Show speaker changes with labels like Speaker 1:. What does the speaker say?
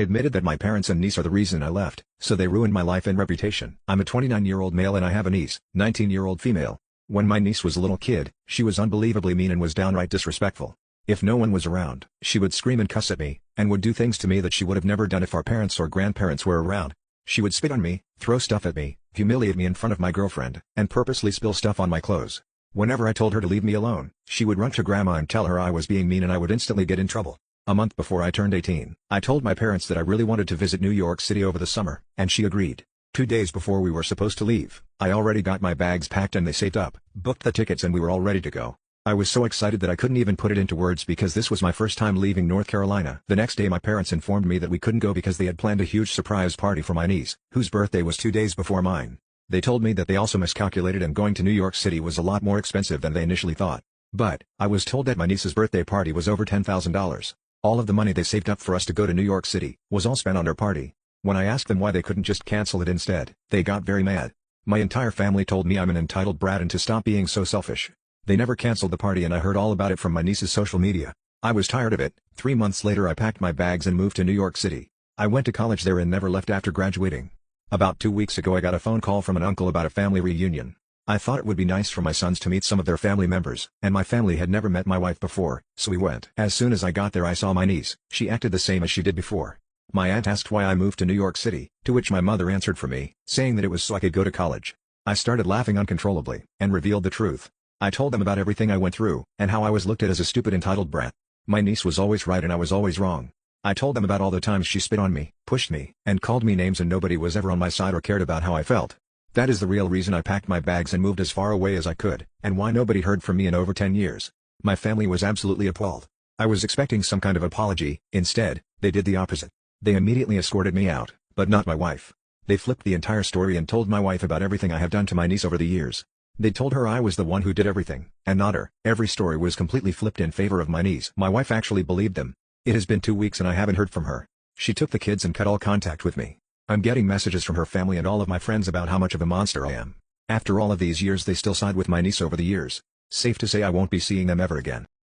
Speaker 1: Admitted that my parents and niece are the reason I left, so they ruined my life and reputation. I'm a 29-year-old male and I have a niece, 19-year-old female. When my niece was a little kid, she was unbelievably mean and was downright disrespectful. If no one was around, she would scream and cuss at me, and would do things to me that she would have never done if our parents or grandparents were around. She would spit on me, throw stuff at me, humiliate me in front of my girlfriend, and purposely spill stuff on my clothes. Whenever I told her to leave me alone, she would run to grandma and tell her I was being mean and I would instantly get in trouble. A month before I turned 18, I told my parents that I really wanted to visit New York City over the summer, and she agreed. 2 days before we were supposed to leave, I already got my bags packed and they saved up, booked the tickets and we were all ready to go. I was so excited that I couldn't even put it into words because this was my first time leaving North Carolina. The next day my parents informed me that we couldn't go because they had planned a huge surprise party for my niece, whose birthday was 2 days before mine. They told me that they also miscalculated and going to New York City was a lot more expensive than they initially thought. But, I was told that my niece's birthday party was over $10,000. All of the money they saved up for us to go to New York City was all spent on our party. When I asked them why they couldn't just cancel it instead, they got very mad. My entire family told me I'm an entitled brat and to stop being so selfish. They never canceled the party and I heard all about it from my niece's social media. I was tired of it. 3 months later I packed my bags and moved to New York City. I went to college there and never left after graduating. About 2 weeks ago I got a phone call from an uncle about a family reunion. I thought it would be nice for my sons to meet some of their family members, and my family had never met my wife before, so we went. As soon as I got there I saw my niece. She acted the same as she did before. My aunt asked why I moved to New York City, to which my mother answered for me, saying that it was so I could go to college. I started laughing uncontrollably, and revealed the truth. I told them about everything I went through, and how I was looked at as a stupid entitled brat. My niece was always right and I was always wrong. I told them about all the times she spit on me, pushed me, and called me names and nobody was ever on my side or cared about how I felt. That is the real reason I packed my bags and moved as far away as I could, and why nobody heard from me in over 10 years. My family was absolutely appalled. I was expecting some kind of apology. Instead, they did the opposite. They immediately escorted me out, but not my wife. They flipped the entire story and told my wife about everything I have done to my niece over the years. They told her I was the one who did everything, and not her. Every story was completely flipped in favor of my niece. My wife actually believed them. It has been 2 weeks and I haven't heard from her. She took the kids and cut all contact with me. I'm getting messages from her family and all of my friends about how much of a monster I am. After all of these years they still side with my niece over the years. Safe to say I won't be seeing them ever again.